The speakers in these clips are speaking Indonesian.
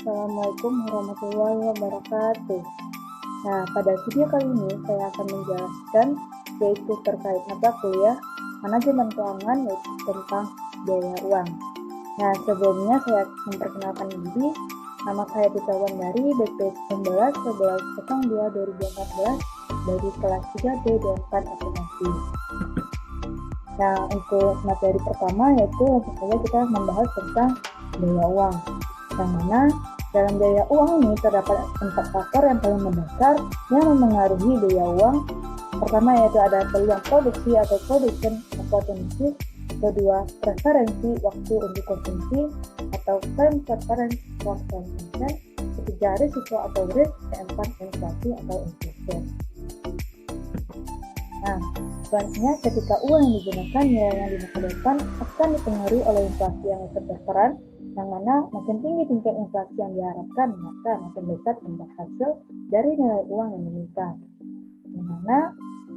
Assalamualaikum warahmatullahi wabarakatuh. Nah, pada video kali ini saya akan menjelaskan yaitu terkait mata kuliah manajemen keuangan yaitu tentang biaya uang. Nah, sebelumnya saya memperkenalkan diri. Nama saya Tika Wandari, BP 19 1102 2014 dari kelas 3B D4 Akuntansi. Nah, untuk materi pertama yaitu langsung saja kita membahas tentang biaya uang. Yang mana dalam biaya uang ini terdapat 4 faktor yang paling mendasar yang memengaruhi biaya uang. Pertama yaitu ada peluang produksi atau production opportunity, kedua preferensi waktu untuk konsumsi atau time preference for consumption, ketiga risiko atau risk, keempat inflasi atau inflation. Nah, selanjutnya ketika uang yang digunakan nilai yang di masa depan akan dipengaruhi oleh inflasi yang ikut berperan, yang mana makin tinggi tingkat inflasi yang diharapkan, maka makin besar imbas hasil dari nilai uang yang diminta. Yang mana,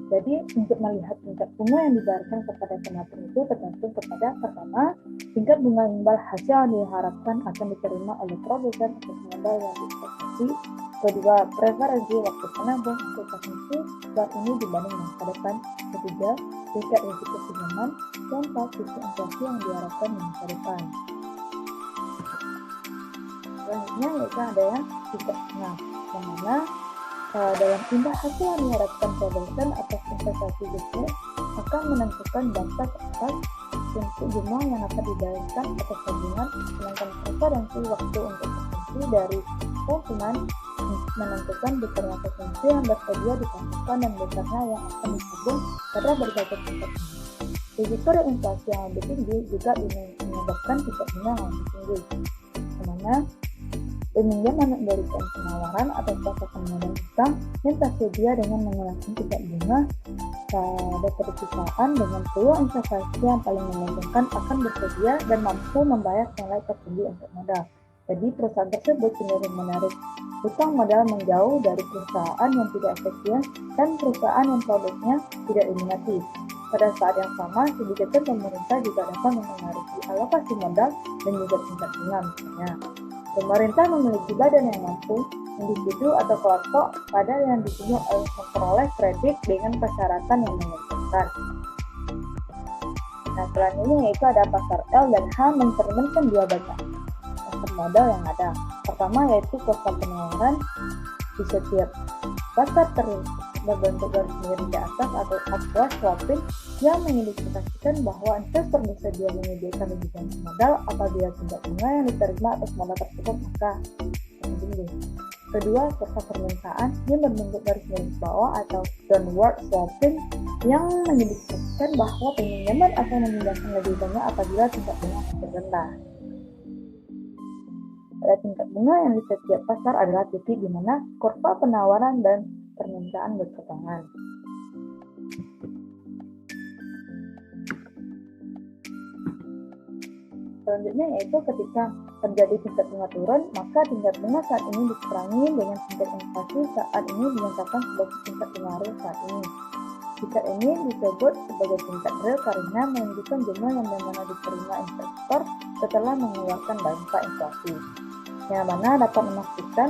jadi untuk melihat tingkat bunga yang dibayarkan kepada penatur itu tergantung kepada pertama, tingkat bunga imbal hasil yang diharapkan akan diterima oleh produsen atau modal yang diinvestasi. Kedua, preferensi waktu penabung untuk konsumsi saat ini dibanding masa depan. Ketiga, tingkat risiko pinjaman. Keempat, risiko inflasi yang diharapkan di masa depan. Selanjutnya yaitu ada yang tingkat bunga, yang mana dalam imbal hasil yang diharapkan produsen atau investasi bisnis akan menentukan batas atas untuk bunga yang akan dibayarkan atas tabungan, sedangkan preferensi waktu untuk konsumsi dari konsumen menentukan besarnya konsumsi yang bersedia ditanamkan dan besarnya yang akan ditabung pada berbagai tingkat bunga. Risiko inflasi yang lebih tinggi juga menyebabkan tingkat bunga yang lebih tinggi, dimana peminjam memberikan penawaran atau tawaran modal utang yang tersedia dengan menggunakan tingkat bunga pada perusahaan dengan peluang investasi yang paling menguntungkan akan bersedia dan mampu membayar nilai tertinggi untuk modal. Jadi perusahaan tersebut cenderung menarik utang modal menjauh dari perusahaan yang tidak efisien dan perusahaan yang produknya tidak diminati. Pada saat yang sama, kebijakan pemerintah juga dapat mempengaruhi alokasi modal dan juga tingkat bunga. Misalnya, pemerintah memiliki badan yang mampu, individu atau kelompok pada yang ditunjuk memperoleh kredit dengan persyaratan yang menguntungkan. Nah, selanjutnya yaitu ada pasar L dan H mencerminkan dua banyak pasar modal yang ada. Pertama yaitu kuota penawaran di setiap pasar berbentuk garis miring di atas atau upward sloping yang mengindikasikan bahwa investor bersedia menyediakan lebih banyak modal apabila tingkat bunga yang diterima atas modal tersebut maka tinggi. Kedua, kurva permintaan yang berbentuk garis miring ke bawah atau downward sloping yang mengindikasikan bahwa peminjaman akan memindahkan lebih banyak apabila tingkat bunga semakin rendah. Pada tingkat bunga yang di setiap pasar adalah titik di mana kurva penawaran dan permintaan berpasangan. Selanjutnya yaitu ketika terjadi tingkat bunga turun, maka tingkat bunga saat ini dikurangi dengan tingkat inflasi saat ini dinyatakan sebagai tingkat bunga real saat ini. Tingkat ini disebut sebagai tingkat real karena menunjukkan jumlah yang benar diterima investor setelah mengeluarkan dampak inflasi. Yang mana dapat memastikan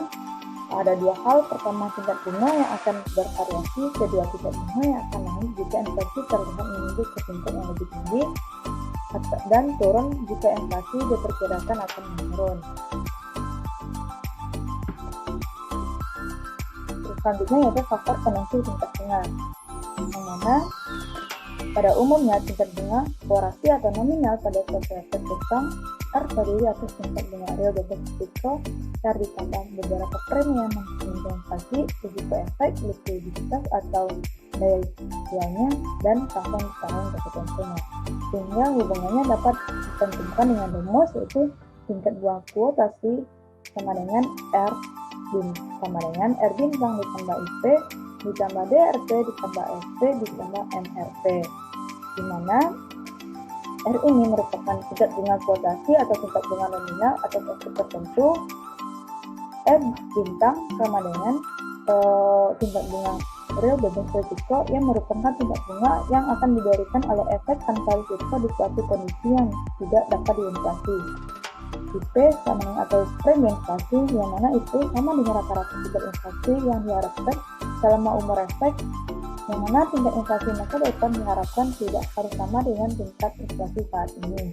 ada dua hal. Pertama, tingkat bunga yang akan bervariasi. Kedua, tingkat bunga yang akan naik jika inflasi terlihat menuju ke tingkat yang lebih tinggi dan turun jika inflasi diperkirakan akan menurun. Selanjutnya yaitu faktor penentu tingkat bunga, yang mana pada umumnya tingkat bunga korelasi atau nominal pada suatu efek utang R terdiri atas tingkat bunga real bebas risiko R ditambah beberapa premi yang menginflasi, risiko efek, likuiditas atau daya jualnya, dan tahun ketertentunya. Sehingga hubungannya dapat ditentukan dengan rumus yaitu tingkat bunga kuotasi sama dengan R bintang ditambah IP ditambah DRP ditambah SP ditambah MRP, di mana R ini merupakan tingkat bunga kuotasi atau tingkat bunga nominal atau waktu tertentu. R bintang sama dengan tingkat bunga real bebas risiko yang merupakan tingkat bunga yang akan diberikan oleh efek tanpa risiko di suatu kondisi yang tidak dapat diinflasi. IP sama atau premi inflasi, yang mana itu sama dengan rata-rata tingkat inflasi yang diharapkan selama umur efek, yang mana tingkat inflasi masa depan diharapkan tidak harus sama dengan tingkat inflasi saat ini.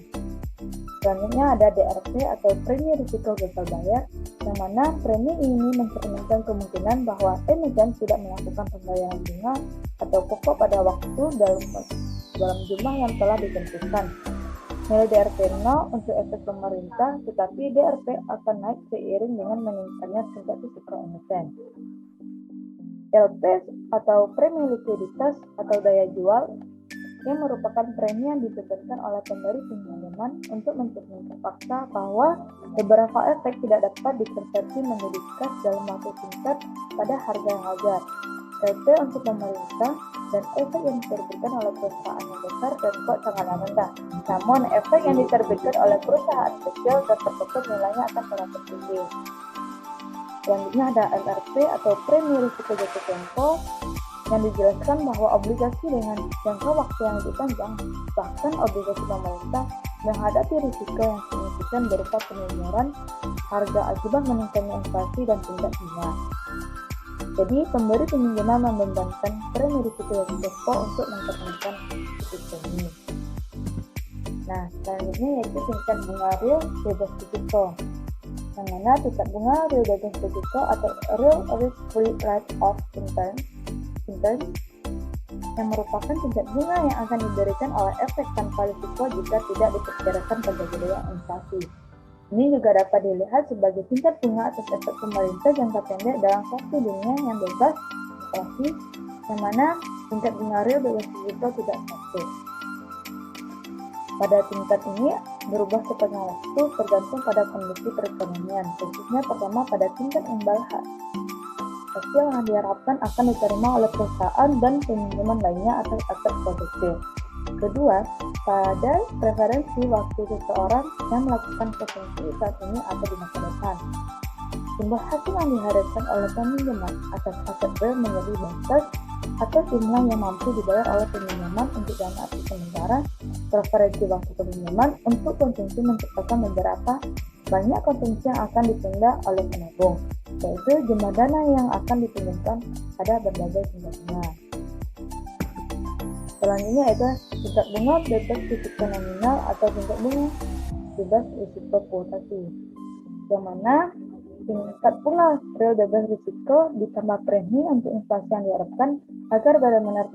Selanjutnya ada DRP atau premi risiko gagal bayar, yang mana premi ini mencerminkan kemungkinan bahwa emiten tidak melakukan pembayaran bunga atau pokok pada waktu dalam jumlah yang telah ditentukan. Nilai DRP 0 untuk efek pemerintah, tetapi DRP akan naik seiring dengan meningkatnya tingkat risiko emiten. LP atau premi likuiditas atau daya jual, yang merupakan premi yang dibebankan oleh pemberi pinjaman untuk mencerminkan fakta bahwa beberapa efek tidak dapat dikonversi menjadi kas dalam waktu singkat pada harga yang wajar. LP untuk pemerintah dan efek yang diterbitkan oleh perusahaan yang besar bersifat sangatlah rendah. Namun, efek yang diterbitkan oleh perusahaan kecil dan tertutup nilainya akan sangat tinggi. Selanjutnya ada MRP atau premi risiko jatuh tempo, yang dijelaskan bahwa obligasi dengan jangka waktu yang lebih panjang, bahkan obligasi pemerintah, menghadapi risiko yang signifikan berupa penyeluruhan harga akibat meningkatnya inflasi dan tingkat bunga. Jadi, pemberi pinjaman membebankan premi risiko jatuh tempo untuk mencerminkan risiko ini. Nah, selanjutnya yaitu tingkat bunga real bebas risiko, yang mana tingkat bunga real bebas risiko atau real risk-free rate of return yang merupakan tingkat bunga yang akan diberikan oleh efek tanpa risiko jika tidak diperkirakan pada gaya inflasi. Ini juga dapat dilihat sebagai tingkat bunga atas efek pemerintah jangka pendek dalam suatu dunia yang bebas inflasi, yang mana tingkat bunga real bebas risiko tidak stabil. Pada tingkat ini berubah sepanjang waktu tergantung pada kondisi perekonomian, khususnya pertama pada tingkat imbal hasil yang diharapkan akan diterima oleh perusahaan dan pinjaman lainnya atau aset produktif. Kedua, pada preferensi waktu seseorang yang melakukan konsumsi saat ini atau di masa depan. Jumlah hasil yang diharapkan oleh peminjaman atas aset real menjadi batas atau jumlah yang mampu dibayar oleh peminjaman untuk dana arti sementara. Preferensi waktu peminjaman untuk konsumsi menciptakan beberapa banyak konsumsi yang akan ditunda oleh penabung, yaitu jumlah dana yang akan dipinjamkan pada berbagai tingkat bunga. Selanjutnya adalah tingkat bunga bebas risiko nominal atau tingkat bunga bebas risiko kuotasi, yang mana tingkat bunga real bebas risiko ditambah premi untuk inflasi yang diharapkan agar benar-benar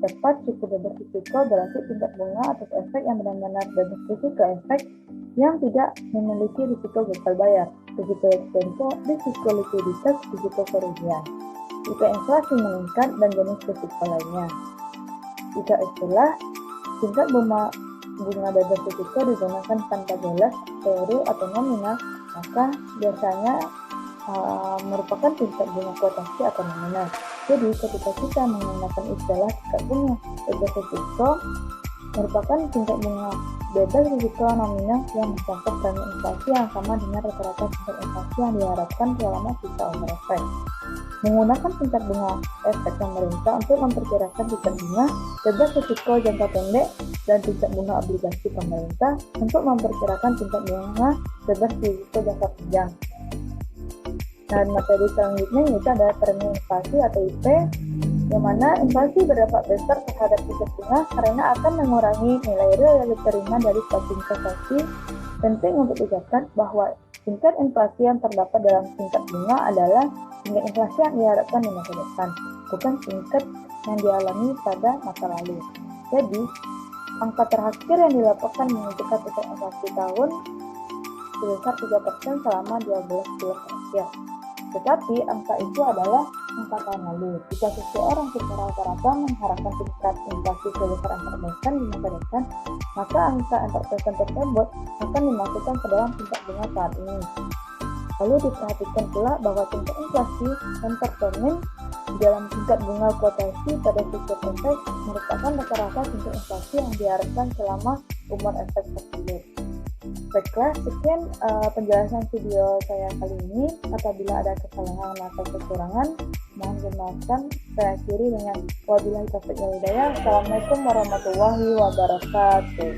tepat cukup bebas risiko, berarti tingkat bunga atas efek yang benar-benar bebas risiko efek yang tidak memiliki risiko gagal bayar, risiko tempo, risiko likuiditas, risiko kerugian. Jika inflasi meningkat dan jenis risiko lainnya. Jika istilah tingkat bunga bebas risiko digunakan tanpa jelas teori atau nominal, maka biasanya merupakan tingkat bunga kuotasi atau nominal. Jadi ketika kita menggunakan istilah tingkat bunga bebas risiko, merupakan tingkat bunga bebas risiko nominal yang mencakup premi inflasi yang sama dengan rata-rata tingkat inflasi yang diharapkan selama sisa umur efek. Menggunakan tingkat bunga efek pemerintah untuk memperkirakan tingkat bunga bebas risiko jangka pendek dan tingkat bunga obligasi pemerintah untuk memperkirakan tingkat bunga bebas risiko jangka panjang. Dan materi selanjutnya yaitu ada premi inflasi atau IP, yang mana inflasi berdampak besar terhadap tingkat bunga karena akan mengurangi nilai real yang diterima dari suatu investasi. Penting untuk dicatat bahwa tingkat inflasi yang terdapat dalam tingkat bunga adalah tingkat inflasi yang diharapkan di masa depan, bukan tingkat yang dialami pada masa lalu. Jadi, angka terakhir yang dilaporkan menunjukkan tingkat inflasi tahun sebesar 3% selama 12 bulan terakhir. Tetapi angka itu adalah angka tahun lalu. Jika seseorang secara rata-rata mengharapkan tingkat inflasi sebesar 4% di masa depan, maka angka 4% tersebut akan dimasukkan ke dalam tingkat bunga saat ini. Lalu diperhatikan pula bahwa tingkat inflasi yang tercermin di dalam tingkat bunga kuotasi pada setiap efek merupakan rata-rata tingkat inflasi yang diharapkan selama umur efek tersebut. Baiklah, sekian penjelasan video saya kali ini. Apabila ada kesalahan atau kekurangan, mohon dimaafkan. Saya akhiri dengan wabillahi taufiq wal hidayah. Assalamualaikum warahmatullahi wabarakatuh.